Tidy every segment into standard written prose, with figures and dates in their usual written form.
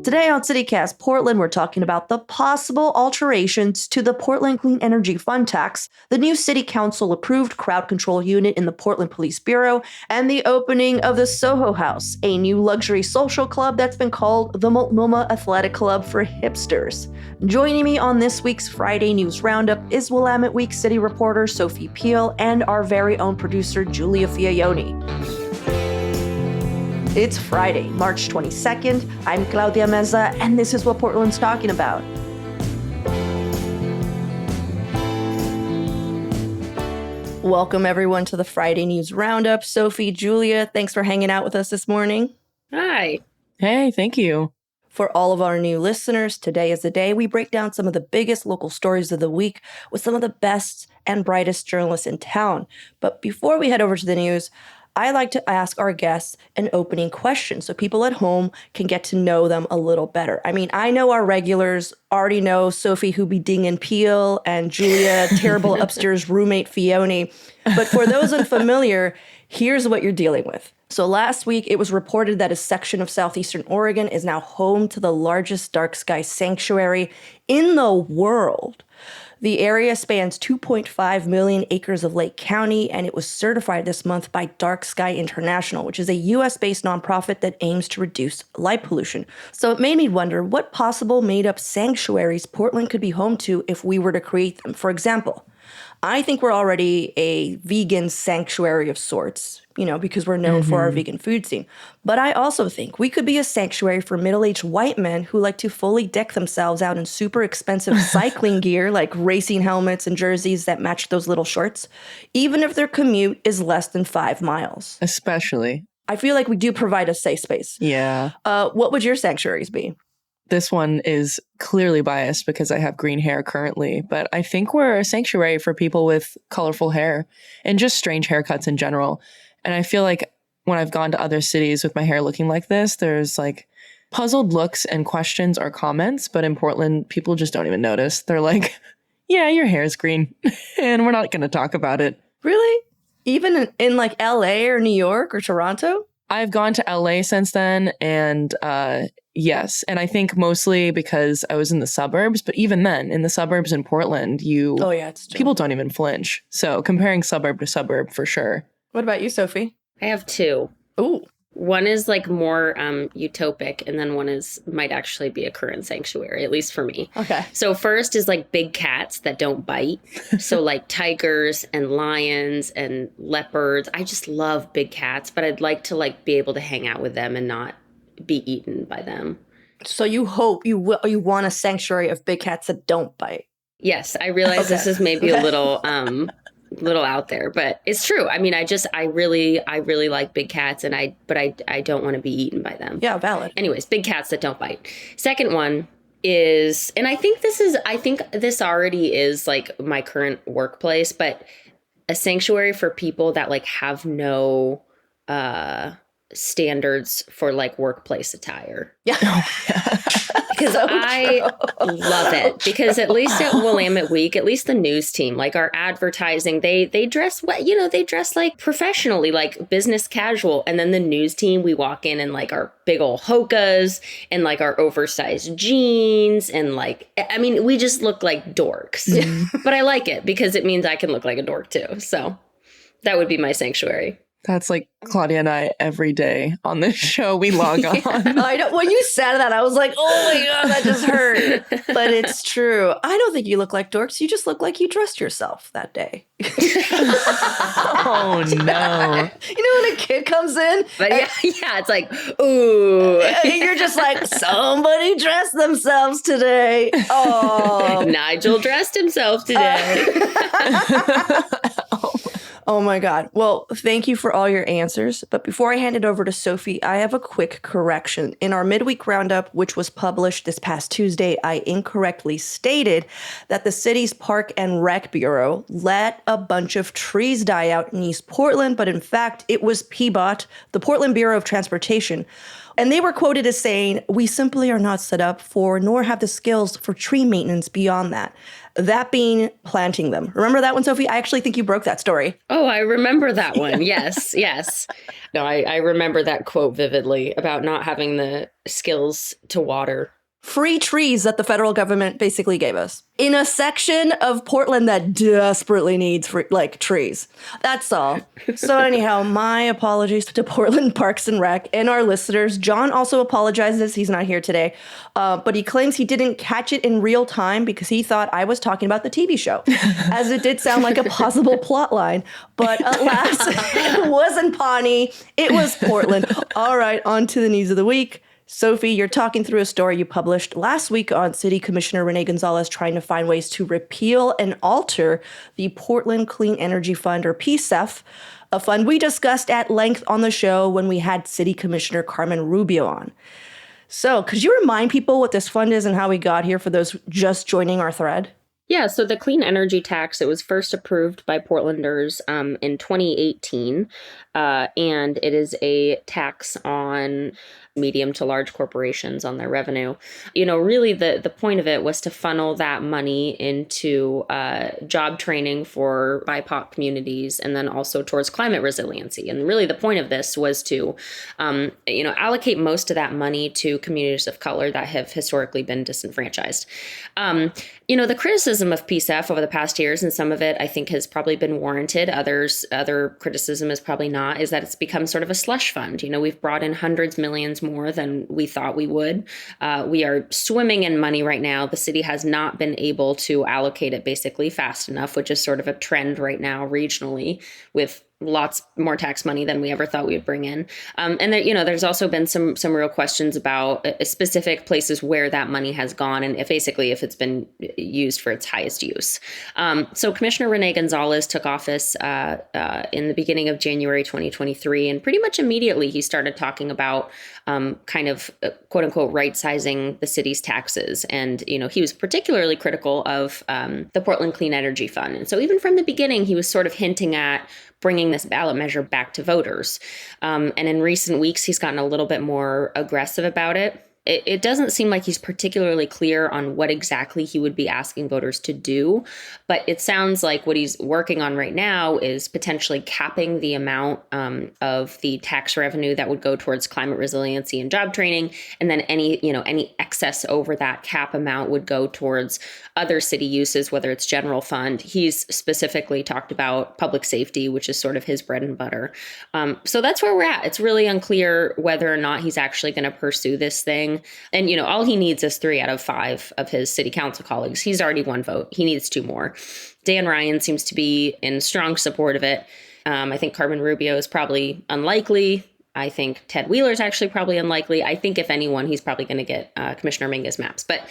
Today on CityCast Portland, we're talking about the possible alterations to the Portland Clean Energy Fund tax, the new City Council-approved crowd control unit in the Portland Police Bureau, and the opening of the Soho House, a new luxury social club that's been called the Multnomah Athletic Club for hipsters. Joining me on this week's Friday News Roundup is Willamette Week City reporter Sophie Peel and our very own producer Giulia Fiaoni. It's Friday, March 22nd. I'm Claudia Meza, and this is what Portland's talking about. Welcome, everyone, to the Friday News Roundup. Sophie, Giulia, thanks for hanging out with us this morning. Hi. Hey, thank you. For all of our new listeners, today is the day we break down some of the biggest local stories of the week with some of the best and brightest journalists in town. But before we head over to the news, I like to ask our guests an opening question so people at home can get to know them a little better. I mean, I know our regulars already know Sophie who be dingin' Peel and Giulia, terrible upstairs roommate Fiaoni. But for those unfamiliar, here's what you're dealing with. So last week, it was reported that a section of southeastern Oregon is now home to the largest dark sky sanctuary in the world. The area spans 2.5 million acres of Lake County, and it was certified this month by Dark Sky International, which is a U.S.-based nonprofit that aims to reduce light pollution. So it made me wonder what possible made-up sanctuaries Portland could be home to if we were to create them. For example, I think we're already a vegan sanctuary of sorts, because we're known for our vegan food scene. But I also think we could be a sanctuary for middle-aged white men who like to fully deck themselves out in super expensive cycling gear, like racing helmets and jerseys that match those little shorts, even if their commute is less than 5 miles. Especially. I feel like we do provide a safe space. Yeah. What would your sanctuaries be? This one is clearly biased because I have green hair currently, but I think we're a sanctuary for people with colorful hair and just strange haircuts in general. And I feel like when I've gone to other cities with my hair looking like this, there's like puzzled looks and questions or comments, but in Portland, people just don't even notice. They're like, yeah, your hair's green and we're not going to talk about it. Really? Even in like LA or New York or Toronto? I've gone to LA since then, and yes. And I think mostly because I was in the suburbs, but even then, in the suburbs in Portland, people don't even flinch. So comparing suburb to suburb, for sure. What about you, Sophie? I have two. Ooh. One is like more utopic, and then one might actually be a current sanctuary, at least for me. Okay. So first is like big cats that don't bite. So like tigers and lions and leopards. I just love big cats, but I'd like to like be able to hang out with them and not be eaten by them. So you hope you want a sanctuary of big cats that don't bite. Yes, I realize this is maybe a little out there, but it's true. I mean, I really like big cats, but I don't want to be eaten by them. Yeah, valid. Anyways, big cats that don't bite. Second one is, and I think this already is like my current workplace, but a sanctuary for people that like have no standards for like workplace attire. Yeah. Because I love it. Because at least at Willamette Week, at least the news team, like our advertising, they dress they dress like professionally, like business casual. And then the news team, we walk in like our big old hokas and like our oversized jeans and like, I mean, we just look like dorks. But I like it because it means I can look like a dork too. So that would be my sanctuary. That's like Claudia and I every day on this show. We log on. I know. When you said that, I was like, oh my God, that just hurt. But it's true. I don't think you look like dorks. You just look like you dressed yourself that day. Oh, no. When a kid comes in? But yeah, it's like, ooh. You're just like, somebody dressed themselves today. Oh. Nigel dressed himself today. Oh my God. Well, thank you for all your answers. But before I hand it over to Sophie, I have a quick correction. In our midweek roundup, which was published this past Tuesday, I incorrectly stated that the city's Park and Rec Bureau let a bunch of trees die out in East Portland. But in fact, it was PBOT, the Portland Bureau of Transportation. And they were quoted as saying, "We simply are not set up for nor have the skills for tree maintenance beyond that." That being planting them. Remember that one, Sophie? I actually think you broke that story. Oh, I remember that one. Yes, yes. No, I remember that quote vividly about not having the skills to water. Free trees that the federal government basically gave us in a section of Portland that desperately needs trees. That's all. So anyhow, my apologies to Portland Parks and Rec and our listeners. John also apologizes. He's not here today, but he claims he didn't catch it in real time because he thought I was talking about the TV show, as it did sound like a possible plot line. But alas, it wasn't Pawnee. It was Portland. All right, on to the news of the week. Sophie, you're talking through a story you published last week on City Commissioner Renee Gonzalez trying to find ways to repeal and alter the Portland Clean Energy Fund, or PCEF, a fund we discussed at length on the show when we had City Commissioner Carmen Rubio on. So could you remind people what this fund is and how we got here for those just joining our thread? Yeah, so the clean energy tax, it was first approved by Portlanders in 2018, and it is a tax on medium to large corporations on their revenue. You know, really the point of it was to funnel that money into job training for BIPOC communities and then also towards climate resiliency. And really the point of this was to, allocate most of that money to communities of color that have historically been disenfranchised. The criticism of PCEF over the past years, and some of it I think has probably been warranted, other criticism is probably not, is that it's become sort of a slush fund. You know, we've brought in hundreds, millions more than we thought we would. We are swimming in money right now. The city has not been able to allocate it basically fast enough, which is sort of a trend right now regionally with lots more tax money than we ever thought we would bring in. And there, there's also been some real questions about specific places where that money has gone and if it's been used for its highest use. So Commissioner Renee Gonzalez took office in the beginning of January 2023, and pretty much immediately he started talking about kind of quote unquote right sizing the city's taxes. And, he was particularly critical of the Portland Clean Energy Fund. And so even from the beginning, he was sort of hinting at bringing this ballot measure back to voters. And in recent weeks, he's gotten a little bit more aggressive about it. It doesn't seem like he's particularly clear on what exactly he would be asking voters to do, but it sounds like what he's working on right now is potentially capping the amount of the tax revenue that would go towards climate resiliency and job training, and then any excess over that cap amount would go towards other city uses, whether it's general fund. He's specifically talked about public safety, which is sort of his bread and butter. So that's where we're at. It's really unclear whether or not he's actually going to pursue this thing. And, all he needs is 3 out of 5 of his city council colleagues. He's already 1 vote. He needs 2 more. Dan Ryan seems to be in strong support of it. I think Carmen Rubio is probably unlikely. I think Ted Wheeler is actually probably unlikely. I think if anyone, he's probably going to get Commissioner Mingus Maps. But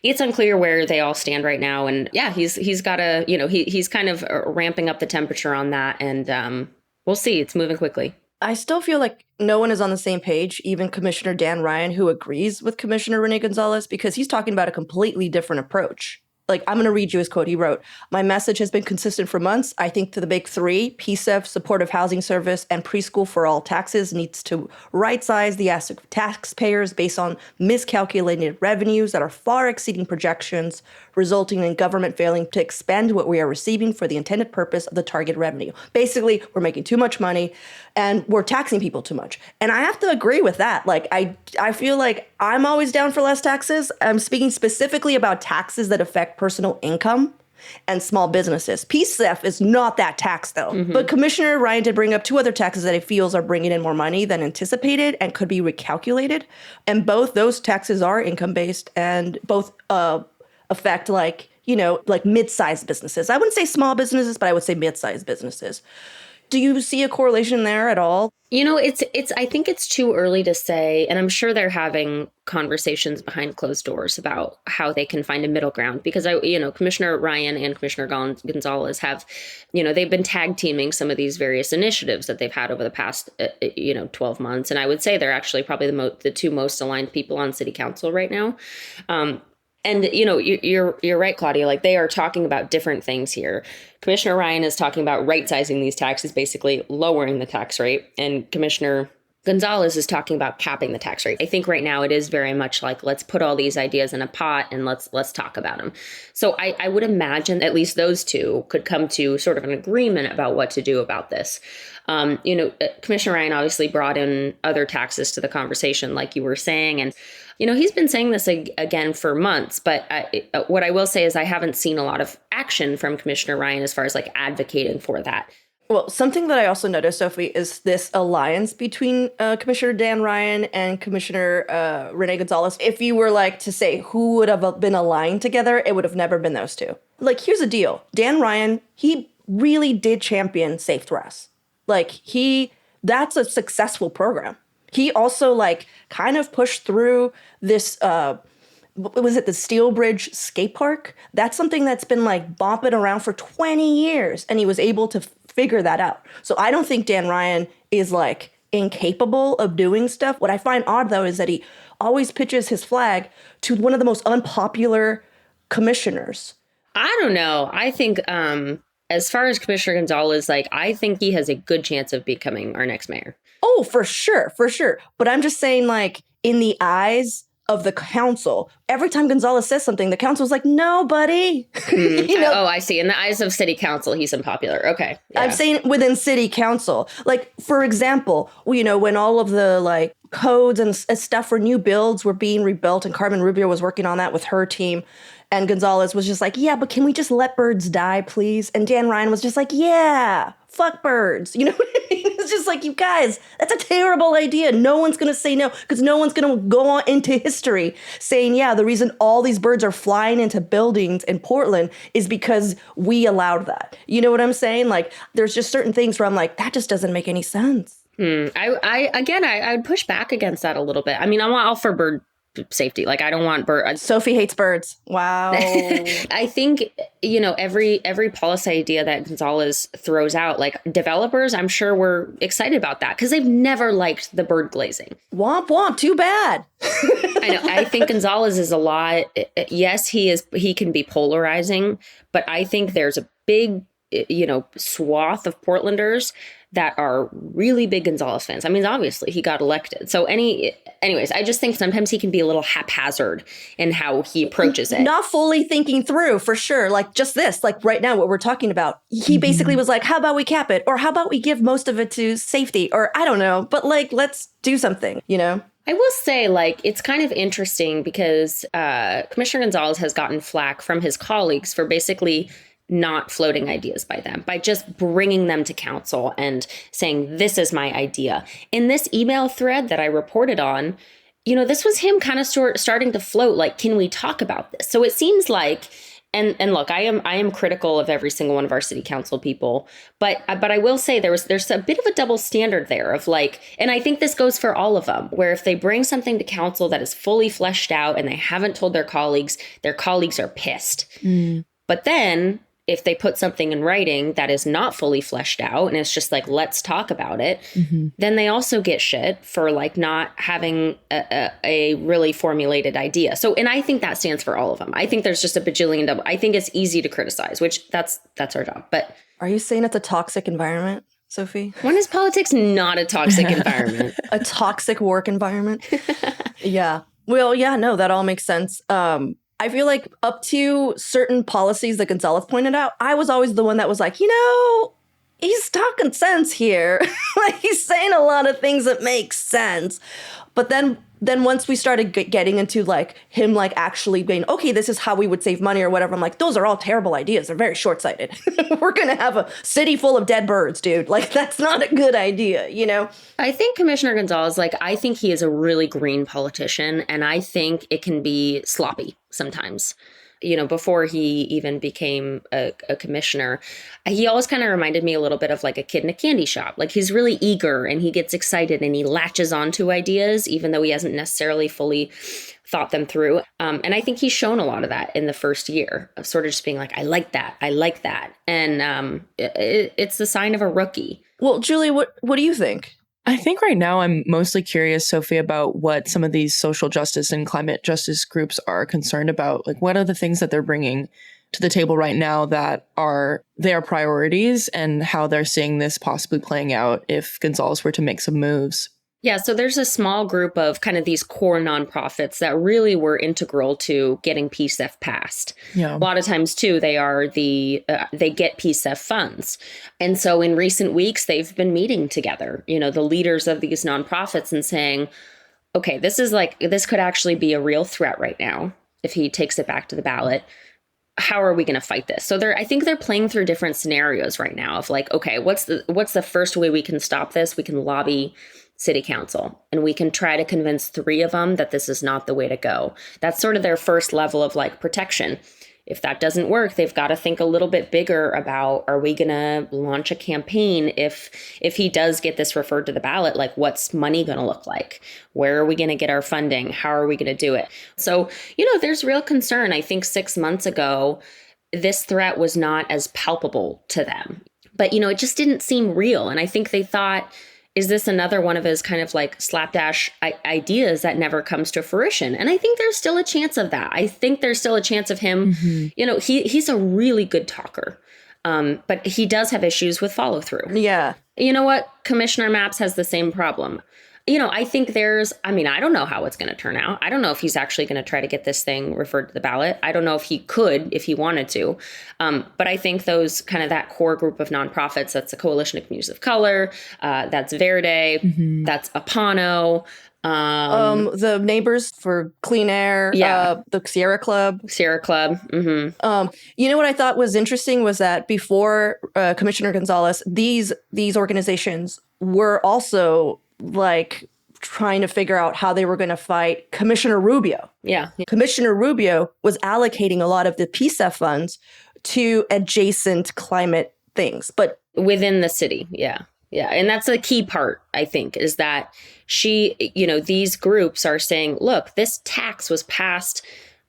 it's unclear where they all stand right now. And yeah, he's got to, he's kind of ramping up the temperature on that. And we'll see. It's moving quickly. I still feel like no one is on the same page, even Commissioner Dan Ryan, who agrees with Commissioner Renee Gonzalez, because he's talking about a completely different approach. Like, I'm going to read you his quote. He wrote, "My message has been consistent for months. I think to the big 3, PCEF, supportive housing service, and preschool for all taxes needs to right-size the ask of taxpayers based on miscalculated revenues that are far exceeding projections, resulting in government failing to expend what we are receiving for the intended purpose of the target revenue." Basically, we're making too much money and we're taxing people too much. And I have to agree with that. Like, I feel like I'm always down for less taxes. I'm speaking specifically about taxes that affect personal income and small businesses. PCEF is not that tax, though. Mm-hmm. But Commissioner Ryan did bring up 2 other taxes that he feels are bringing in more money than anticipated and could be recalculated. And both those taxes are income-based and both affect like mid-sized businesses. I wouldn't say small businesses, but I would say mid-sized businesses. Do you see a correlation there at all? I think it's too early to say, and I'm sure they're having conversations behind closed doors about how they can find a middle ground, because Commissioner Ryan and Commissioner Gonzalez have, they've been tag teaming some of these various initiatives that they've had over the past, 12 months. And I would say they're actually probably the 2 most aligned people on city council right now. And, you're right, Claudia, like they are talking about different things here. Commissioner Ryan is talking about right-sizing these taxes, basically lowering the tax rate. And Commissioner Gonzalez is talking about capping the tax rate. I think right now it is very much like, let's put all these ideas in a pot and let's talk about them. So I would imagine at least those two could come to sort of an agreement about what to do about this. Commissioner Ryan obviously brought in other taxes to the conversation, like you were saying. And, he's been saying this again for months. But what I will say is I haven't seen a lot of action from Commissioner Ryan as far as like advocating for that. Well, something that I also noticed, Sophie, is this alliance between Commissioner Dan Ryan and Commissioner Renee Gonzalez. If you were like to say who would have been aligned together, it would have never been those two. Like, here's the deal. Dan Ryan, he really did champion safe dress. Like, that's a successful program. He also like kind of pushed through this, was it the Steel Bridge skate park? That's something that's been like bopping around for 20 years. And he was able to figure that out. So I don't think Dan Ryan is like incapable of doing stuff. What I find odd though is that he always pitches his flag to one of the most unpopular commissioners. I don't know. I think as far as Commissioner Gonzalez, like, I think he has a good chance of becoming our next mayor. Oh, for sure. For sure. But I'm just saying, like, in the eyes of the council, every time Gonzalez says something, the council's like, no, buddy. Oh, I see. In the eyes of city council, he's unpopular. Okay. Yeah. I'm saying within city council. Like, for example, when all of the like codes and stuff for new builds were being rebuilt and Carmen Rubio was working on that with her team. And Gonzalez was just like, yeah, but can we just let birds die, please? And Dan Ryan was just like, yeah, fuck birds. You know what I mean? It's just like, you guys, that's a terrible idea. No one's going to say no, because no one's going to go on into history saying, yeah, the reason all these birds are flying into buildings in Portland is because we allowed that. You know what I'm saying? Like, there's just certain things where I'm like, that just doesn't make any sense. I would push back against that a little bit. I mean, I'm all for bird safety. Like, I don't want birds. Sophie hates birds. Wow. I think, every policy idea that Gonzalez throws out, like developers, I'm sure were excited about that because they've never liked the bird glazing. Womp womp. Too bad. I know. I think Gonzalez is a lot. Yes, he can be polarizing, but I think there's a big, swath of Portlanders that are really big Gonzalez fans. I mean, obviously he got elected. So anyways, I just think sometimes he can be a little haphazard in how he approaches it. Not fully thinking through, for sure. Like just this, like right now, what we're talking about. He basically was like, how about we cap it? Or how about we give most of it to safety? Or I don't know, but like, let's do something, I will say, like, it's kind of interesting because Commissioner Gonzalez has gotten flack from his colleagues for basically not floating ideas by them, by just bringing them to council and saying, this is my idea. In this email thread that I reported on, this was him kind of starting to float, like, can we talk about this? So it seems like, and look, I am critical of every single one of our city council people, but I will say there's a bit of a double standard there of like, and I think this goes for all of them, where if they bring something to council that is fully fleshed out and they haven't told their colleagues are pissed. But then if they put something in writing that is not fully fleshed out and it's just like, let's talk about it, then they also get shit for like not having a really formulated idea. So, and I think that stands for all of them. I think there's just a bajillion double. I think it's easy to criticize, which that's our job. But are you saying it's a toxic environment, Sophie? When is politics not a toxic environment? A toxic work environment? Yeah. Well, yeah, no, that all makes sense. I feel like up to certain policies that Gonzalez pointed out, I was always the one that was like, he's talking sense here. Like, he's saying a lot of things that make sense. But then once we started getting into like him like actually being, okay, this is how we would save money or whatever, I'm like, those are all terrible ideas. They're very short-sighted. We're going to have a city full of dead birds, dude. Like, that's not a good idea, I think Commissioner Gonzalez, like, I think he is a really green politician, and I think it can be sloppy sometimes. Before he even became a commissioner, he always kind of reminded me a little bit of like a kid in a candy shop. Like, he's really eager and he gets excited and he latches onto ideas, even though he hasn't necessarily fully thought them through. And I think he's shown a lot of that in the first year of sort of just being like, I like that. And it's the sign of a rookie. Well, Giulia, what do you think? I think right now I'm mostly curious, Sophie, about what some of these social justice and climate justice groups are concerned about. Like, what are the things that they're bringing to the table right now that are their priorities and how they're seeing this possibly playing out if Gonzalez were to make some moves? Yeah, so there's a small group of kind of these core nonprofits that really were integral to getting PCEF passed. Yeah. A lot of times, too, they are they get PCEF funds. And so in recent weeks, they've been meeting together, the leaders of these nonprofits and saying, okay, this could actually be a real threat right now if he takes it back to the ballot. How are we going to fight this? So I think they're playing through different scenarios right now of like, okay, what's the first way we can stop this? We can lobby city council and we can try to convince 3 of them that this is not the way to go. That's sort of their first level of like protection. If that doesn't work, they've got to think a little bit bigger about, are we going to launch a campaign if he does get this referred to the ballot? Like, what's money going to look like? Where are we going to get our funding? How are we going to do it? So, there's real concern. I think 6 months ago, this threat was not as palpable to them. But, it just didn't seem real. And I think they thought, is this another one of his kind of like slapdash ideas that never comes to fruition? And I think there's still a chance of that. I think there's still a chance of him, he's a really good talker, but he does have issues with follow through. Yeah. You know what? Commissioner Mapps has the same problem. I think I don't know how it's going to turn out. I don't know if he's actually going to try to get this thing referred to the ballot. I don't know if he could, if he wanted to. But I think that core group of nonprofits, that's the Coalition of Communities of Color, that's Verde, that's Apano. The Neighbors for Clean Air, the Sierra Club. Mm-hmm. You know what I thought was interesting was that before Commissioner Gonzalez, these organizations were also like trying to figure out how they were going to fight Commissioner Rubio. Yeah. Commissioner Rubio was allocating a lot of the PCEF funds to adjacent climate things, but within the city. Yeah. Yeah. And that's the key part, I think, is that these groups are saying, look, this tax was passed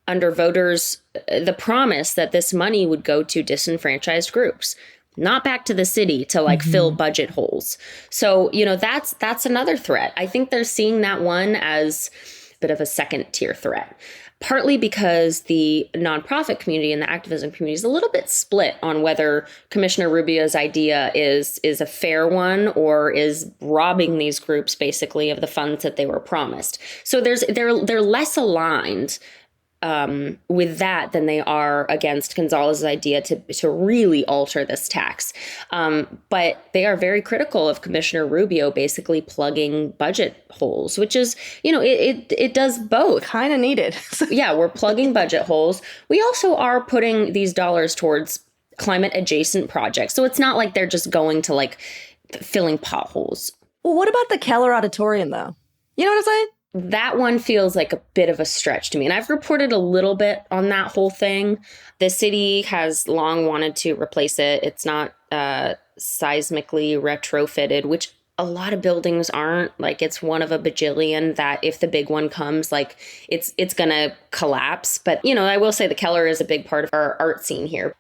under voters, the promise that this money would go to disenfranchised groups, not back to the city to fill budget holes. So, that's another threat. I think they're seeing that one as a bit of a second tier threat, partly because the nonprofit community and the activism community is a little bit split on whether Commissioner Rubio's idea is a fair one or is robbing these groups basically of the funds that they were promised. So they're less aligned with that than they are against Gonzalez's idea to really alter this tax. But they are very critical of Commissioner Rubio basically plugging budget holes, which is, it does both. Kind of needed. Yeah, we're plugging budget holes. We also are putting these dollars towards climate adjacent projects. So it's not like they're just going to filling potholes. Well, what about the Keller Auditorium, though? You know what I'm saying? That one feels like a bit of a stretch to me. And I've reported a little bit on that whole thing. The city has long wanted to replace it. It's not seismically retrofitted, which a lot of buildings aren't. It's one of a bajillion that if the big one comes, it's going to collapse. But, I will say the Keller is a big part of our art scene here.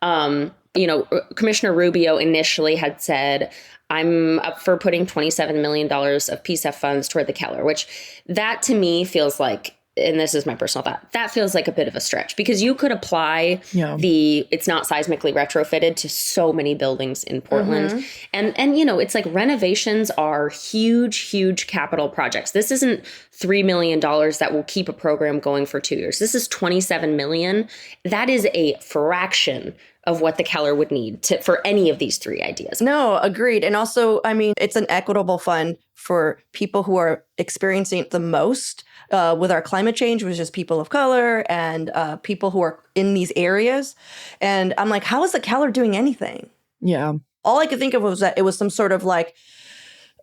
Commissioner Rubio initially had said, I'm up for putting $27 million of PCEF funds toward the Keller, which that to me feels like, and this is my personal thought, that feels like a bit of a stretch because you could apply it's not seismically retrofitted to so many buildings in Portland. Mm-hmm. And it's like renovations are huge capital projects. This isn't $3 million that will keep a program going for 2 years. This is $27 million. That is a fraction of what the Keller would need for any of these 3 ideas. No, agreed. And also, it's an equitable fund for people who are experiencing it the most with our climate change, which is people of color and people who are in these areas. And I'm like, how is the Keller doing anything? Yeah. All I could think of was that it was some sort of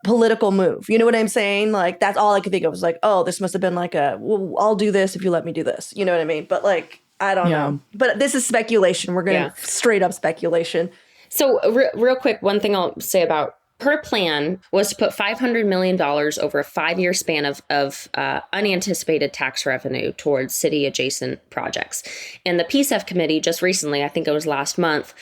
political move. You know what I'm saying? That's all I could think of was oh, this must have been well, I'll do this if you let me do this. You know what I mean? But I don't know. But this is speculation. We're going to straight up speculation. So real quick, one thing I'll say about her plan was to put $500 million over a 5-year span of unanticipated tax revenue towards city adjacent projects. And the PCEF committee just recently, I think it was last month,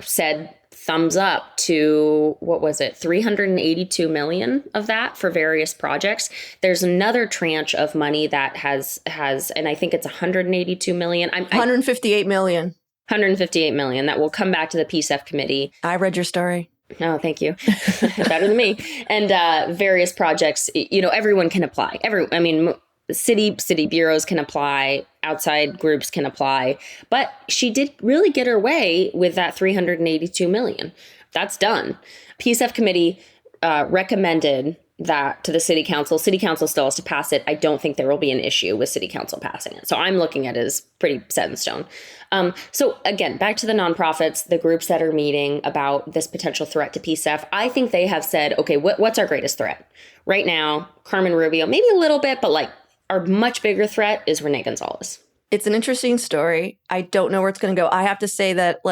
said thumbs up to, what was it, 382 million of that for various projects. There's another tranche of money that has, and I think it's 182 million. 158 million. 158 million that will come back to the PCEF committee. I read your story. Oh, thank you. Better than me. And various projects, everyone can apply. City bureaus can apply, outside groups can apply, but she did really get her way with that $382 million. That's done. PCEF committee recommended that to the city council. City council still has to pass it. I don't think there will be an issue with city council passing it. So I'm looking at it as pretty set in stone. So again, back to the nonprofits, the groups that are meeting about this potential threat to PCEF. I think they have said, okay, what's our greatest threat? Right now, Carmen Rubio, maybe a little bit, but like our much bigger threat is Renee Gonzalez. It's an interesting story. I don't know where it's going to go. I have to say that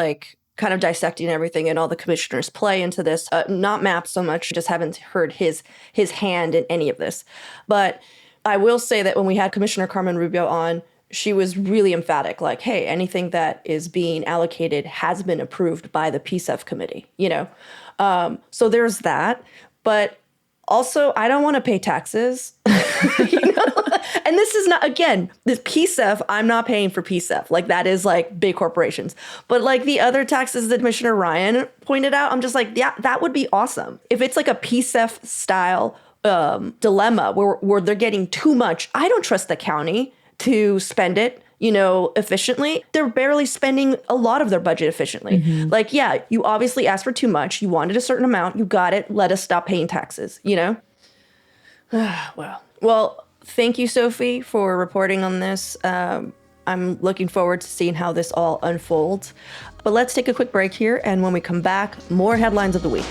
kind of dissecting everything and all the commissioners play into this, not Mapp so much, just haven't heard his hand in any of this. But I will say that when we had Commissioner Carmen Rubio on, she was really emphatic, like, hey, anything that is being allocated has been approved by the PCEF committee, So there's that. But also, I don't want to pay taxes, And this is not, again, this PCEF, I'm not paying for PCEF. Like, that is like big corporations. But like the other taxes that Commissioner Ryan pointed out, I'm just like, yeah, that would be awesome. If it's like a PCEF style dilemma where they're getting too much, I don't trust the county to spend it, efficiently. They're barely spending a lot of their budget efficiently. Mm-hmm. Like, yeah, you obviously asked for too much. You wanted a certain amount. You got it. Let us stop paying taxes, Well, thank you, Sophie, for reporting on this. I'm looking forward to seeing how this all unfolds. But let's take a quick break here. And when we come back, more headlines of the week.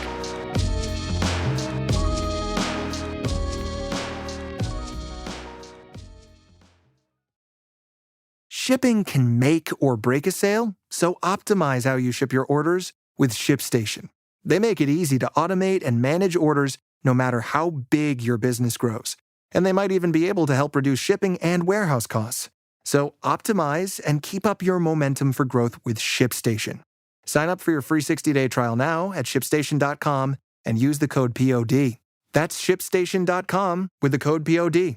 Shipping can make or break a sale, so optimize how you ship your orders with ShipStation. They make it easy to automate and manage orders no matter how big your business grows. And they might even be able to help reduce shipping and warehouse costs. So optimize and keep up your momentum for growth with ShipStation. Sign up for your free 60-day trial now at ShipStation.com and use the code POD. That's ShipStation.com with the code POD.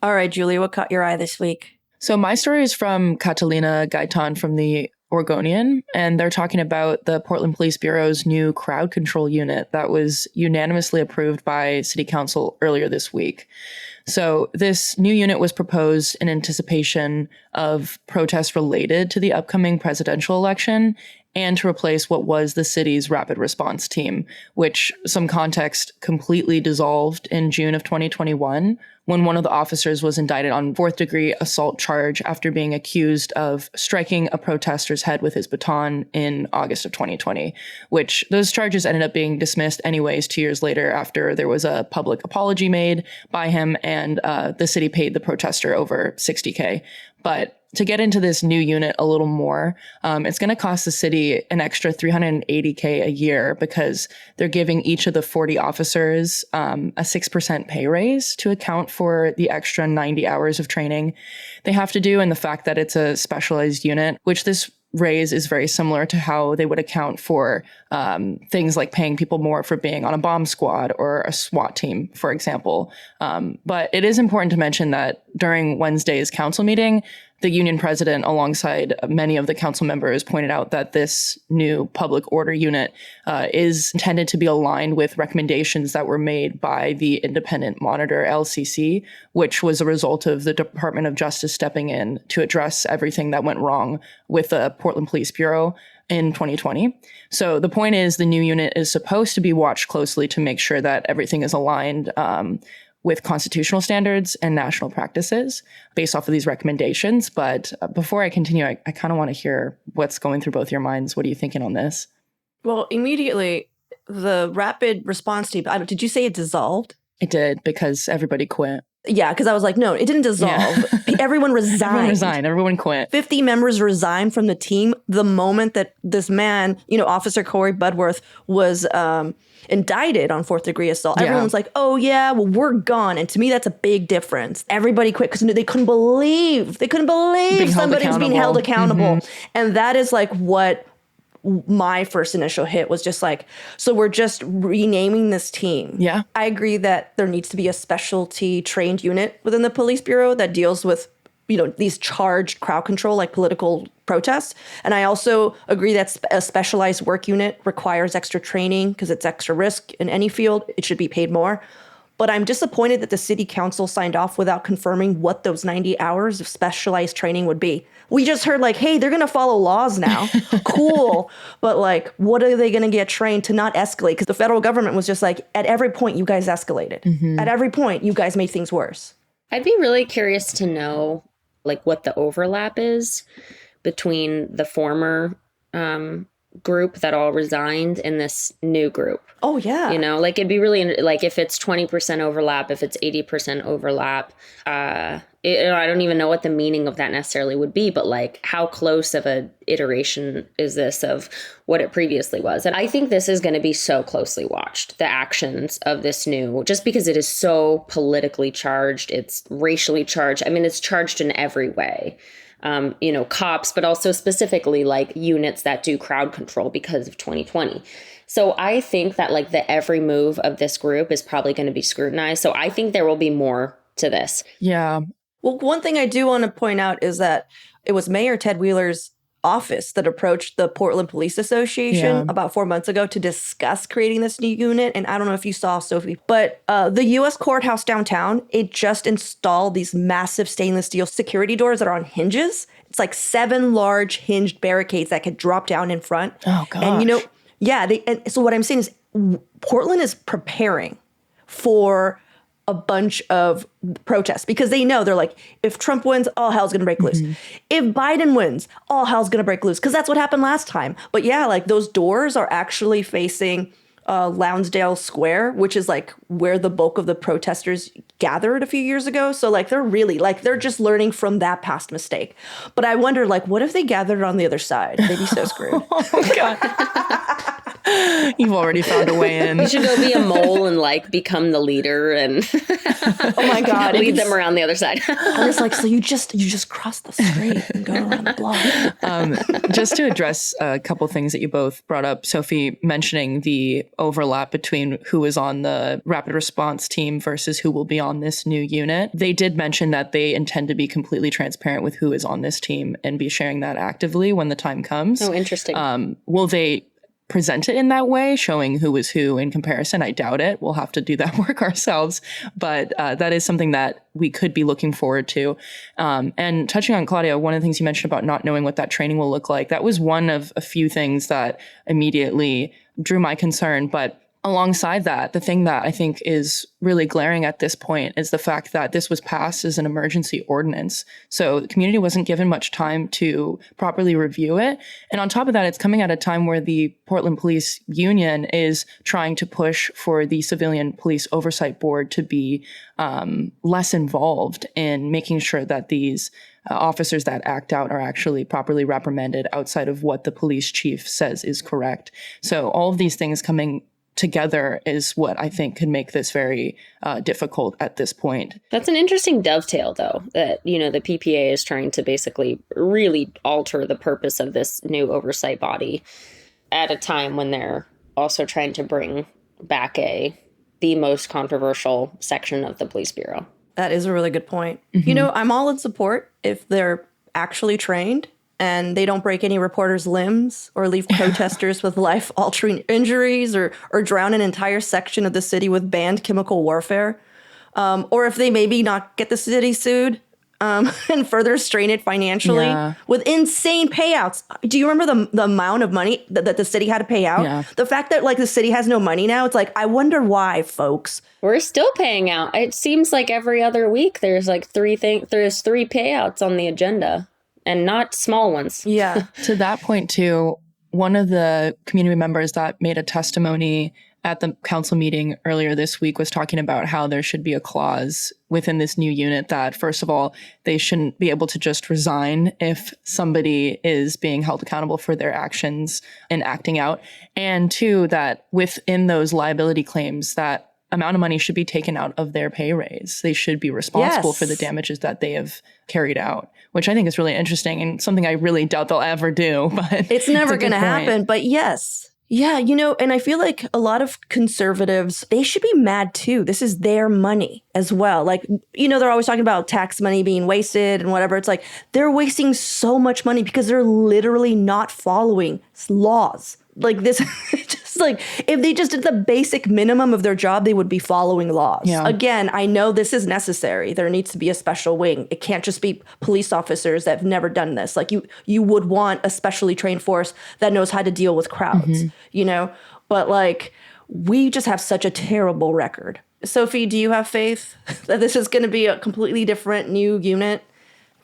All right, Giulia, what caught your eye this week? So my story is from Catalina Gaitan from the Oregonian, and they're talking about the Portland Police Bureau's new crowd control unit that was unanimously approved by City Council earlier this week. So this new unit was proposed in anticipation of protests related to the upcoming presidential election and to replace what was the city's rapid response team, which, some context, completely dissolved in June of 2021 when one of the officers was indicted on fourth-degree assault charge after being accused of striking a protester's head with his baton in August of 2020, which those charges ended up being dismissed anyways 2 years later after there was a public apology made by him and the city paid the protester over $60K. But to get into this new unit a little more, it's going to cost the city an extra $380K a year because they're giving each of the 40 officers a 6% pay raise to account for the extra 90 hours of training they have to do, and the fact that it's a specialized unit, which this raise is very similar to how they would account for things like paying people more for being on a bomb squad or a SWAT team, for example. But it is important to mention that during Wednesday's council meeting, the union president, alongside many of the council members, pointed out that this new public order unit is intended to be aligned with recommendations that were made by the independent monitor, LCC, which was a result of the Department of Justice stepping in to address everything that went wrong with the Portland Police Bureau in 2020. So the point is the new unit is supposed to be watched closely to make sure that everything is aligned with constitutional standards and national practices based off of these recommendations. But before I continue, I kind of want to hear what's going through both your minds. What are you thinking on this? Well, immediately, the rapid response team, did you say it dissolved? It did, because everybody quit. Yeah, because I was like, no, it didn't dissolve. Yeah. Everyone resigned. Everyone resigned. Everyone quit. 50 members resigned from the team the moment that this man, Officer Corey Budworth, was indicted on fourth-degree assault. Everyone was like, oh, yeah, well, we're gone. And to me, that's a big difference. Everybody quit because they couldn't believe somebody was being held accountable. Mm-hmm. And that is like what my first initial hit was, just like, so we're just renaming this team. Yeah. I agree that there needs to be a specialty trained unit within the police bureau that deals with these charged crowd control, like political protests. And I also agree that a specialized work unit requires extra training because it's extra risk in any field. It should be paid more. But I'm disappointed that the city council signed off without confirming what those 90 hours of specialized training would be. We just heard like, hey, they're going to follow laws now. Cool. But like, what are they going to get trained to not escalate? Because the federal government was just like, at every point, you guys escalated. At every point, you guys made things worse. I'd be really curious to know like what the overlap is between the former group that all resigned and this new group. Oh, yeah. Like it'd be really like if it's 20% overlap, if it's 80% overlap, I don't even know what the meaning of that necessarily would be, but like how close of a iteration is this of what it previously was? And I think this is going to be so closely watched, the actions of this new, just because it is so politically charged, it's racially charged. I mean, it's charged in every way. Cops, but also specifically like units that do crowd control because of 2020. So I think that like the every move of this group is probably going to be scrutinized. So I think there will be more to this. Yeah. Well, one thing I do want to point out is that it was Mayor Ted Wheeler's office that approached the Portland Police Association about 4 months ago to discuss creating this new unit. And I don't know if you saw, Sophie, but the U.S. courthouse downtown, it just installed these massive stainless steel security doors that are on hinges. It's like 7 large hinged barricades that could drop down in front. Oh, gosh. And and so what I'm saying is Portland is preparing for a bunch of protests because they know, they're like, if Trump wins, all hell's going to break loose. If Biden wins, all hell's going to break loose because that's what happened last time. But yeah, like those doors are actually facing Lonsdale Square, which is like where the bulk of the protesters gathered a few years ago. So like they're really like they're just learning from that past mistake. But I wonder, like, what if they gathered on the other side? They'd be so screwed. Oh, God. You've already found a way in. You should go be a mole and like become the leader and oh my God, lead them around the other side. And it's like, so you just cross the street and go around the block. Just to address a couple things that you both brought up, Sophie mentioning the overlap between who is on the rapid response team versus who will be on this new unit. They did mention that they intend to be completely transparent with who is on this team and be sharing that actively when the time comes. Oh, interesting. Will they present it in that way, showing who is who in comparison? I doubt it. We'll have to do that work ourselves. But that is something that we could be looking forward to. And touching on Claudia, one of the things you mentioned about not knowing what that training will look like, that was one of a few things that immediately drew my concern. But alongside that, the thing that I think is really glaring at this point is the fact that this was passed as an emergency ordinance. So the community wasn't given much time to properly review it. And on top of that, it's coming at a time where the Portland Police Union is trying to push for the Civilian Police Oversight Board to be less involved in making sure that these officers that act out are actually properly reprimanded outside of what the police chief says is correct. So all of these things coming together is what I think could make this very difficult at this point. That's an interesting dovetail, though, that, the PPA is trying to basically really alter the purpose of this new oversight body at a time when they're also trying to bring back the most controversial section of the police bureau. That is a really good point. Mm-hmm. I'm all in support if they're actually trained and they don't break any reporters' limbs or leave protesters with life-altering injuries or drown an entire section of the city with banned chemical warfare. Or if they maybe not get the city sued and further strain it financially with insane payouts. Do you remember the amount of money that the city had to pay out? Yeah. The fact that the city has no money now, it's like, I wonder why, folks. We're still paying out. It seems like every other week there's three payouts on the agenda. And not small ones. Yeah. To that point, too, one of the community members that made a testimony at the council meeting earlier this week was talking about how there should be a clause within this new unit that, first of all, they shouldn't be able to just resign if somebody is being held accountable for their actions and acting out. And two, that within those liability claims, that amount of money should be taken out of their pay raise. They should be responsible for the damages that they have carried out, which I think is really interesting and something I really doubt they'll ever do. But it's never going to happen. But yes, Yeah, and I feel like a lot of conservatives, they should be mad too. This is their money as well. Like, they're always talking about tax money being wasted and whatever. It's like they're wasting so much money because they're literally not following laws. Like this, just like if they just did the basic minimum of their job, they would be following laws. Yeah. Again, I know this is necessary. There needs to be a special wing. It can't just be police officers that have never done this. Like you would want a specially trained force that knows how to deal with crowds, But like we just have such a terrible record. Sophie, do you have faith that this is going to be a completely different new unit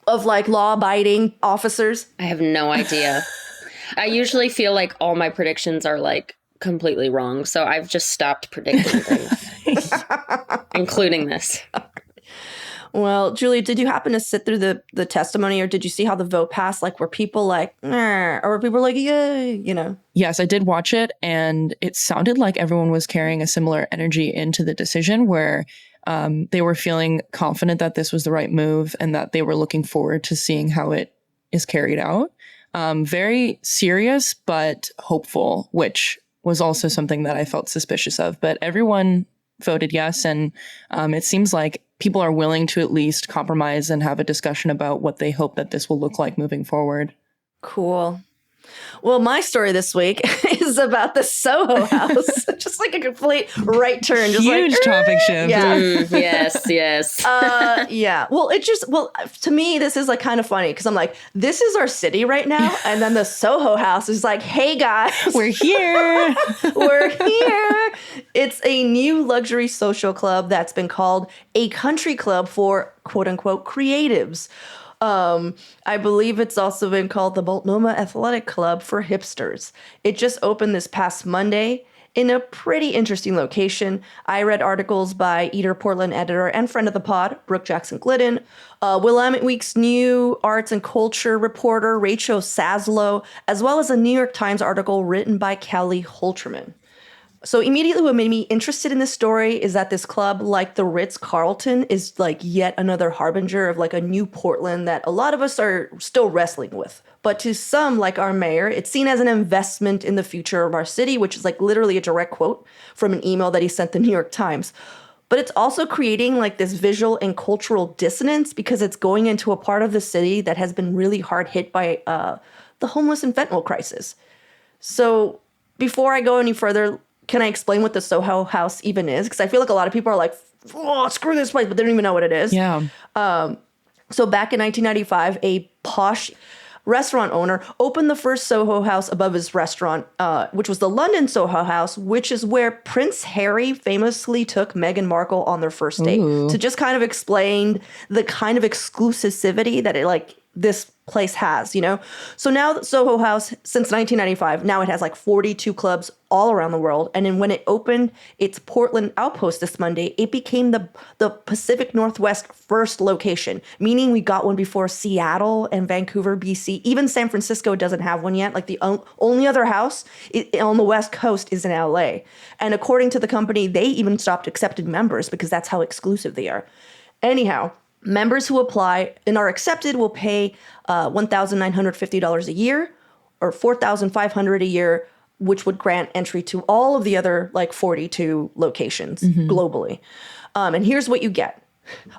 of like law-abiding officers? I have no idea. I usually feel like all my predictions are like completely wrong. So I've just stopped predicting things, including this. Well, Giulia, did you happen to sit through the testimony, or did you see how the vote passed? Like, were people like, nah, or were people like, yay, Yes, I did watch it, and it sounded like everyone was carrying a similar energy into the decision where they were feeling confident that this was the right move and that they were looking forward to seeing how it is carried out. Very serious, but hopeful, which was also something that I felt suspicious of. But everyone voted yes. And it seems like people are willing to at least compromise and have a discussion about what they hope that this will look like moving forward. Cool. Well, my story this week is about the Soho House. Just like a complete right turn. Just Huge like, topic shift. Yeah. Yes. Yeah. Well, to me, this is like kind of funny because I'm like, this is our city right now. And then the Soho House is like, hey guys, We're here. we're here. It's a new luxury social club that's been called a country club for quote unquote creatives. I believe it's also been called the Multnomah Athletic Club for hipsters. It just opened this past Monday in a pretty interesting location. I read articles by Eater Portland editor and friend of the pod, Brooke Jackson-Glidden, Willamette Week's new arts and culture reporter, Rachel Saslow, as well as a New York Times article written by Kelly Holterman. So immediately what made me interested in this story is that this club, like the Ritz-Carlton, is like yet another harbinger of like a new Portland that a lot of us are still wrestling with. But to some, like our mayor, it's seen as an investment in the future of our city, which is like literally a direct quote from an email that he sent the New York Times. But it's also creating like this visual and cultural dissonance because it's going into a part of the city that has been really hard hit by the homeless and fentanyl crisis. So before I go any further, can I explain what the Soho House even is? Because I feel like a lot of people are like, oh, screw this place, but they don't even know what it is. Yeah. So back in 1995, a posh restaurant owner opened the first Soho House above his restaurant, which was the London Soho House, which is where Prince Harry famously took Meghan Markle on their first date. To just kind of explain the kind of exclusivity that this place has, So now the Soho House, since 1995, now it has like 42 clubs all around the world. And then when it opened its Portland outpost this Monday, it became the Pacific Northwest first location, meaning we got one before Seattle and Vancouver, BC. Even San Francisco doesn't have one yet. Like the only other house on the West Coast is in LA. And according to the company, they even stopped accepting members because that's how exclusive they are. Anyhow, members who apply and are accepted will pay $1,950 a year or $4,500 a year, which would grant entry to all of the other 42 locations globally. And here's what you get.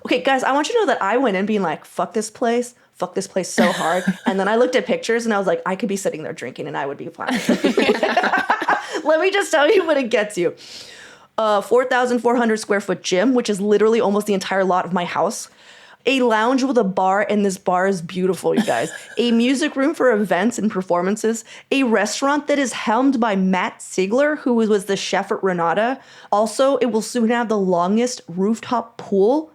Okay, guys, I want you to know that I went in being like, fuck this place so hard. And then I looked at pictures and I was like, I could be sitting there drinking and I would be fine. Let me just tell you what it gets you. 4,400 square foot gym, which is literally almost the entire lot of my house. A lounge with a bar, and this bar is beautiful, you guys. A music room for events and performances. A restaurant that is helmed by Matt Ziegler, who was the chef at Renata. Also, it will soon have the longest rooftop pool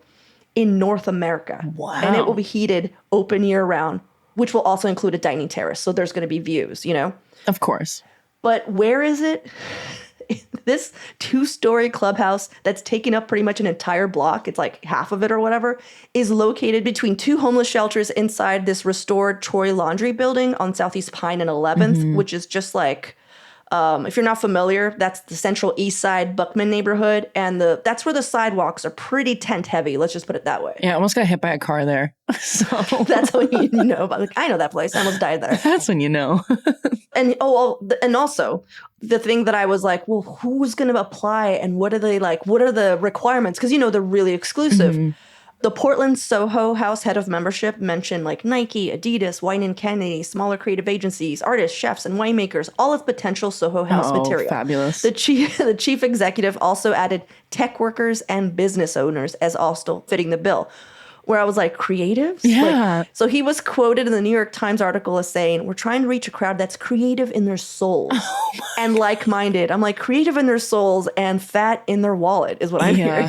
in North America. Wow. And it will be heated open year round, which will also include a dining terrace. So there's going to be views, Of course. But where is it? This 2-story clubhouse that's taking up pretty much an entire block, it's like half of it or whatever, is located between 2 homeless shelters inside this restored Troy Laundry building on Southeast Pine and 11th, which is just like If you're not familiar, that's the Central East Side Buckman neighborhood, and that's where the sidewalks are pretty tent heavy. Let's just put it that way. Yeah, I almost got hit by a car there. So that's when you know about. Like, I know that place. I almost died there. That's when you know. And and also the thing that I was like, well, who's going to apply, and what are they like? What are the requirements? Because they're really exclusive. Mm-hmm. The Portland Soho House head of membership mentioned like Nike, Adidas, Wine & Kennedy, smaller creative agencies, artists, chefs, and winemakers, all of potential Soho House material. Fabulous. The chief executive also added tech workers and business owners as also fitting the bill. Where I was like, creatives? Yeah. So he was quoted in the New York Times article as saying, we're trying to reach a crowd that's creative in their souls and like-minded. I'm like, creative in their souls and fat in their wallet is what I'm hearing.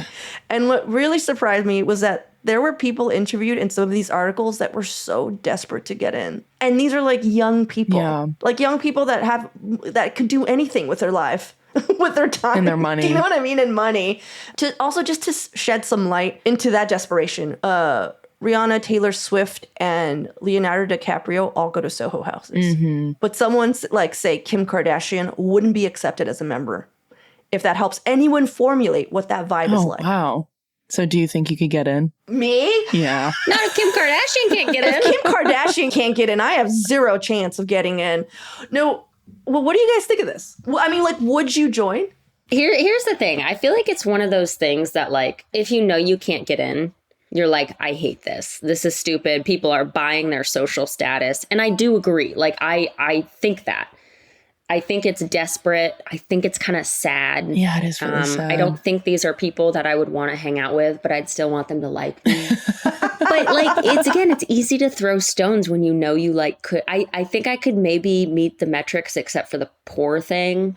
And what really surprised me was that there were people interviewed in some of these articles that were so desperate to get in. And these are like young people, like young people that could do anything with their life. With their time and their money. Do you know what I mean? And money. To also just to shed some light into that desperation. Rihanna, Taylor Swift, and Leonardo DiCaprio all go to Soho Houses. Mm-hmm. But someone like, say, Kim Kardashian wouldn't be accepted as a member. If that helps anyone formulate what that vibe is like. Wow. So do you think you could get in? Me? Yeah. Not if Kim Kardashian can't get in. If Kim Kardashian can't get in, I have zero chance of getting in. No. Well, what do you guys think of this? Well, I mean, like, would you join? Here's the thing. I feel like it's one of those things that, like, if you know you can't get in, you're like, I hate this. This is stupid. People are buying their social status. And I do agree. Like, I think that. I think it's desperate. I think it's kind of sad. Yeah, it is really sad. I don't think these are people that I would want to hang out with, but I'd still want them to like me. But like, it's easy to throw stones when you know you like could. I think I could maybe meet the metrics except for the poor thing.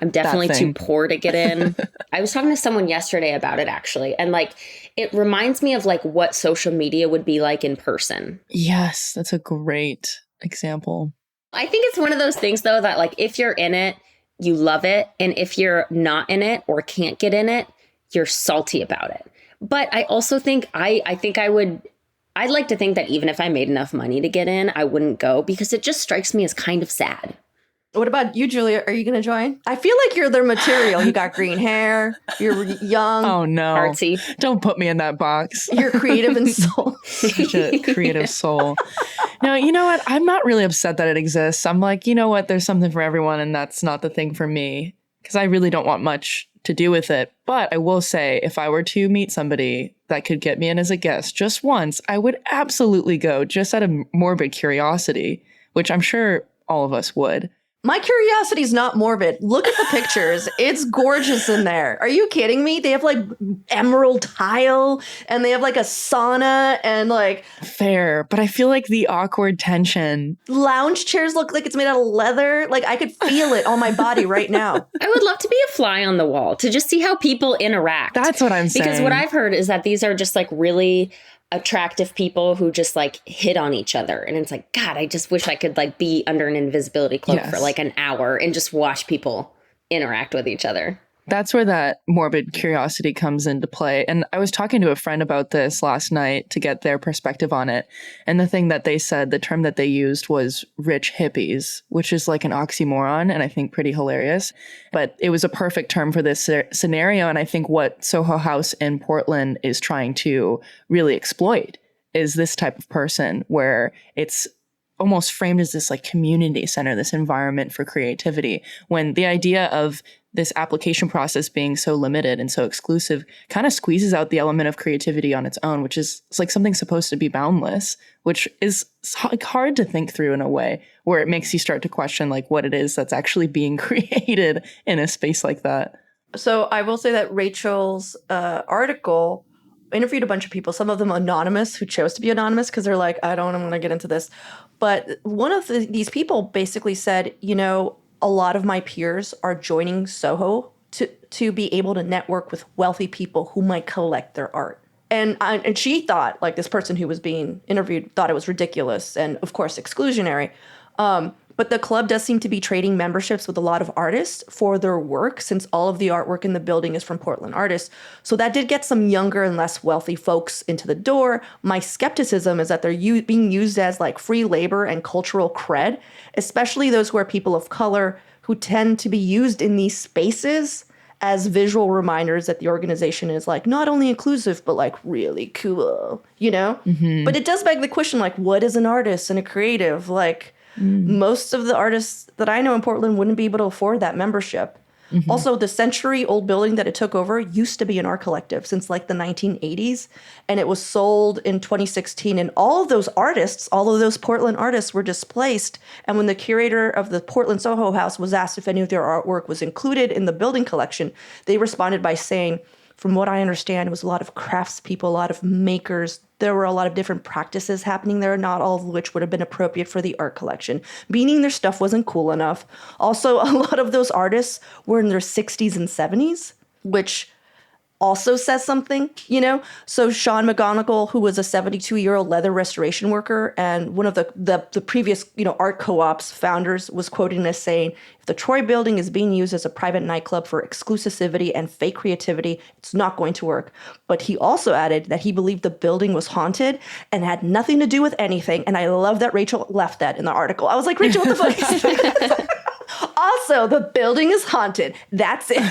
I'm definitely too poor to get in. I was talking to someone yesterday about it actually. And like, it reminds me of like what social media would be like in person. Yes, that's a great example. I think it's one of those things though, that like, if you're in it, you love it. And if you're not in it or can't get in it, you're salty about it. But I also think I'd like to think that even if I made enough money to get in, I wouldn't go because it just strikes me as kind of sad. What about you, Giulia? Are you going to join? I feel like you're their material. You got green hair. You're young. Oh, no. Artsy. Don't put me in that box. You're creative in soul. Such a creative soul. No, you know what? I'm not really upset that it exists. I'm like, you know what? There's something for everyone, and that's not the thing for me because I really don't want much to do with it. But I will say, if I were to meet somebody that could get me in as a guest just once, I would absolutely go just out of morbid curiosity, which I'm sure all of us would. My curiosity is not morbid. Look at the pictures. It's gorgeous in there. Are you kidding me? They have like emerald tile and they have like a sauna and like... Fair, but I feel like the awkward tension. Lounge chairs look like it's made out of leather. Like I could feel it on my body right now. I would love to be a fly on the wall to just see how people interact. That's what I'm saying. Because what I've heard is that these are just like really attractive people who just like hit on each other. And it's like, God, I just wish I could like be under an invisibility cloak for like an hour and just watch people interact with each other. That's where that morbid curiosity comes into play. And I was talking to a friend about this last night to get their perspective on it. And the thing that they said, the term that they used was rich hippies, which is like an oxymoron and I think pretty hilarious. But it was a perfect term for this scenario. And I think what Soho House in Portland is trying to really exploit is this type of person where it's almost framed as this like community center, this environment for creativity, when the idea of this application process being so limited and so exclusive kind of squeezes out the element of creativity on its own, which is it's like something supposed to be boundless, which is hard to think through in a way where it makes you start to question like what it is that's actually being created in a space like that. So I will say that Rachel's article interviewed a bunch of people, some of them anonymous, who chose to be anonymous because they're like, I'm going to get into this. But one of these people basically said, you know, a lot of my peers are joining Soho to be able to network with wealthy people who might collect their art. And she thought, like this person who was being interviewed thought it was ridiculous and, of course, exclusionary. But the club does seem to be trading memberships with a lot of artists for their work, since all of the artwork in the building is from Portland artists. So that did get some younger and less wealthy folks into the door. My skepticism is that they're being used as like free labor and cultural cred, especially those who are people of color, who tend to be used in these spaces as visual reminders that the organization is like not only inclusive, but like really cool, you know? But it does beg the question, like, what is an artist and a creative? Like, most of the artists that I know in Portland wouldn't be able to afford that membership. Also, the century-old building that it took over used to be an art collective since like the 1980s, and it was sold in 2016. And all of those artists, all of those Portland artists were displaced. And when the curator of the Portland Soho House was asked if any of their artwork was included in the building collection, they responded by saying, from what I understand, it was a lot of craftspeople, a lot of makers. There were a lot of different practices happening there, not all of which would have been appropriate for the art collection, meaning their stuff wasn't cool enough. Also, a lot of those artists were in their 60s and 70s, which also says something, you know? So Sean McGonigal, who was a 72-year-old leather restoration worker and one of the previous, you know, art co-op's founders, was quoted as saying, if the Troy building is being used as a private nightclub for exclusivity and fake creativity, it's not going to work. But he also added that he believed the building was haunted and had nothing to do with anything. And I love that Rachel left that in the article. I was like, Rachel, what the fuck? Also, the building is haunted. That's it.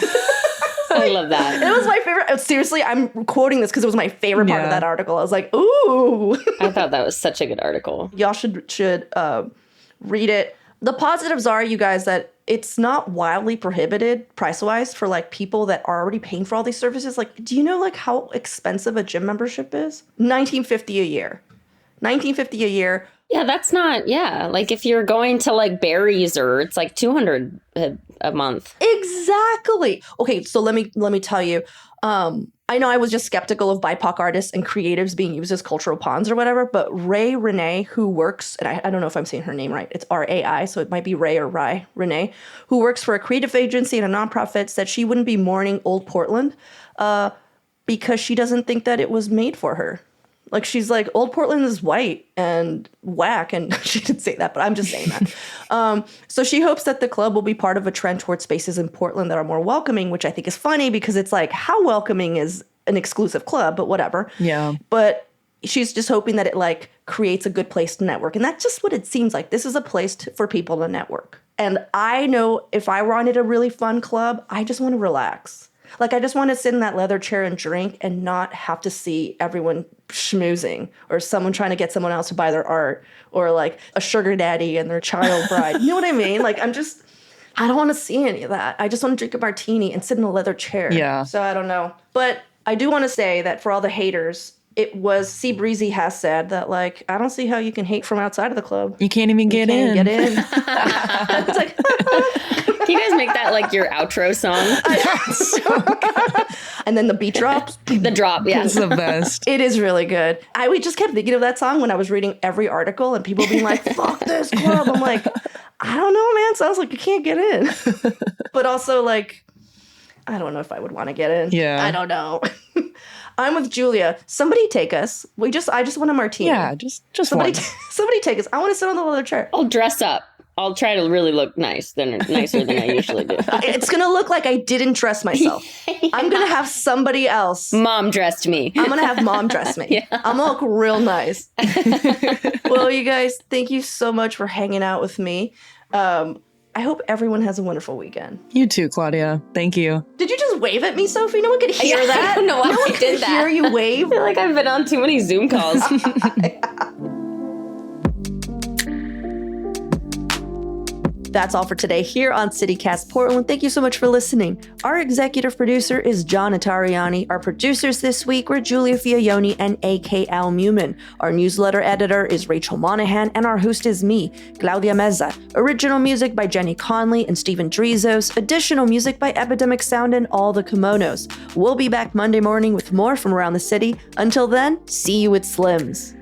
I love that. It was my favorite. Seriously, I'm quoting this because it was my favorite part of that article. I was like, ooh. I thought that was such a good article. Y'all should read it. The positives are, you guys, that it's not wildly prohibited price-wise for like people that are already paying for all these services. Like, do you know like how expensive a gym membership is? $19.50 a year. $19.50 a year. Yeah, that's not, like if you're going to like Barry's or it's like $200 a month. Exactly. Okay, so let me tell you, I know I was just skeptical of BIPOC artists and creatives being used as cultural pawns or whatever, but Ray Renee, who works, and I don't know if I'm saying her name right, it's R-A-I, so it might be Ray or Rai Renee, who works for a creative agency and a nonprofit, said she wouldn't be mourning old Portland because she doesn't think that it was made for her. Like, she's like, old Portland is white and whack. And she didn't say that, but I'm just saying that. So she hopes that the club will be part of a trend towards spaces in Portland that are more welcoming, which I think is funny because it's like, how welcoming is an exclusive club? But whatever. Yeah. But she's just hoping that it like creates a good place to network. And that's just what it seems like. This is a place for people to network. And I know if I wanted a really fun club, I just want to relax. Like, I just want to sit in that leather chair and drink and not have to see everyone schmoozing or someone trying to get someone else to buy their art or like a sugar daddy and their child bride. You know what I mean? Like, I don't want to see any of that. I just want to drink a martini and sit in a leather chair. Yeah. So I don't know. But I do want to say that for all the haters, it was C. Breezy has said that, like, I don't see how you can hate from outside of the club. You can't even get in. It's like, can you guys make that like your outro song? and then the beat drops. The drop, yeah. It's the best. It is really good. We just kept thinking of that song when I was reading every article and people being like, fuck this club. I'm like, I don't know, man. Sounds like you can't get in. But also, like, I don't know if I would want to get in. Yeah. I don't know. I'm with Giulia. Somebody take us. I just want a martini. Yeah, just somebody, one. Somebody take us. I want to sit on the leather chair. I'll dress up. I'll try to really look nicer than I usually do. It's going to look like I didn't dress myself. Yeah. I'm going to have somebody else. Mom dressed me. I'm going to have mom dress me. Yeah. I'm going to look real nice. Well, you guys, thank you so much for hanging out with me. I hope everyone has a wonderful weekend. You too, Claudia. Thank you. Did you just wave at me, Sophie? No one could hear that. I don't know why I did that. Hear you wave? I feel like I've been on too many Zoom calls. That's all for today here on CityCast Portland. Thank you so much for listening. Our executive producer is John Atariani. Our producers this week were Giulia Fiaoni and A.K. Al Mumin. Our newsletter editor is Rachel Monahan, and our host is me, Claudia Meza. Original music by Jenny Conley and Stephen Drizos. Additional music by Epidemic Sound and All the Kimonos. We'll be back Monday morning with more from around the city. Until then, see you at Slim's.